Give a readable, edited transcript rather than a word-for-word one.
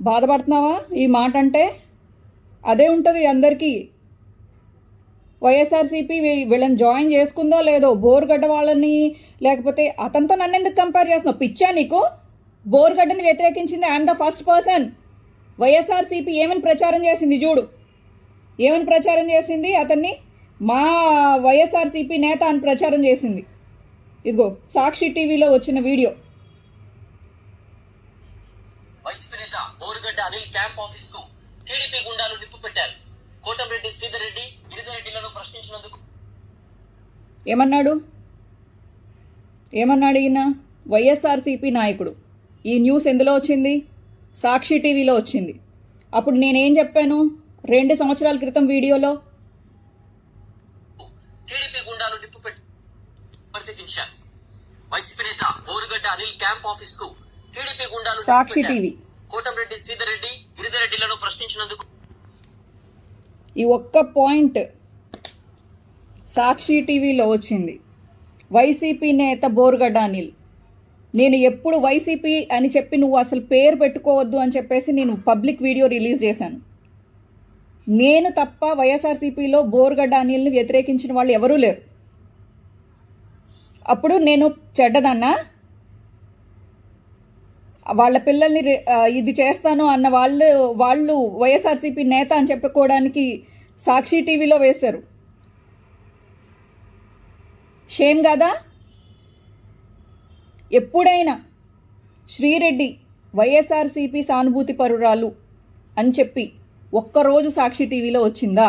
బాధపడుతున్నావా ఈ మాట అంటే? అదే ఉంటుంది అందరికీ. వైఎస్ఆర్సీపీ వీళ్ళని జాయిన్ చేసుకుందో లేదో, బోరుగడ్డ వాళ్ళని, లేకపోతే అతనితో నన్ను ఎందుకు కంపేర్ చేస్తున్నావు? పిచ్చా నీకు? బోరుగడ్డని వ్యతిరేకించింది I'm the first person. YSRCP ఏమని ప్రచారం చేసింది చూడు, ఏమని ప్రచారం చేసింది? అతన్ని మా వైఎస్ఆర్సీపీ నేత అని ప్రచారం చేసింది. ఇదిగో సాక్షి టీవీలో వచ్చిన వీడియో. వైసీపీ నేత బోరుగడ్డ అనిల్ క్యాంప్ ఆఫీస్ కు టీడీపీ గుండాలు నిప్పు పెట్టారు. కోటమిరెడ్డి శ్రీధర్ రెడ్డి, గిరిధర్ రెడ్డిలను ప్రశ్నించినందుకు ఏమన్నాడు ఈయన? వైఎస్ఆర్సీపీ నాయకుడు. ఈ న్యూస్ ఎందులో వచ్చింది? సాక్షి టీవీలో వచ్చింది. అప్పుడు నేనేం చెప్పాను 2 సంవత్సరాల క్రితం వీడియోలో? టీడీపీ గుండాలు నిప్పు పెట్టి ప్రత్యేకించారు. వైసీపీ నేత బోరుగడ్డ అనిల్ క్యాంప్ ఆఫీస్ కు టీడీపీ గుండాలు సాక్షి టీవీ. కోటమిరెడ్డి శ్రీధర్ రెడ్డి, గిరిధర్ రెడ్డిలను ప్రశ్నించినందుకు ఈ ఒక్క పాయింట్ సాక్షి టీవీలో వచ్చింది. వైసీపీ నేత బోరుగడ్డ అనిల్. నేను ఎప్పుడు వైసీపీ అని చెప్పి నువ్వు అసలు పేరు పెట్టుకోవద్దు అని చెప్పేసి నేను పబ్లిక్ వీడియో రిలీజ్ చేశాను. నేను తప్ప వైఎస్ఆర్సీపీలో బోరుగడ్డ అనిల్ని వ్యతిరేకించిన వాళ్ళు ఎవరూ లేరు. అప్పుడు నేను చెడ్డదన్నా? వాళ్ళ పిల్లల్ని ఇది చేస్తాను అన్న వాళ్ళు వైఎస్ఆర్సీపీ నేత అని చెప్పుకోవడానికి సాక్షి టీవీలో వేశారు. షేమ్ కాదా? ఎప్పుడైనా శ్రీరెడ్డి వైఎస్ఆర్సీపీ సానుభూతి పరురాలు అని చెప్పి ఒక్కరోజు సాక్షి టీవీలో వచ్చిందా?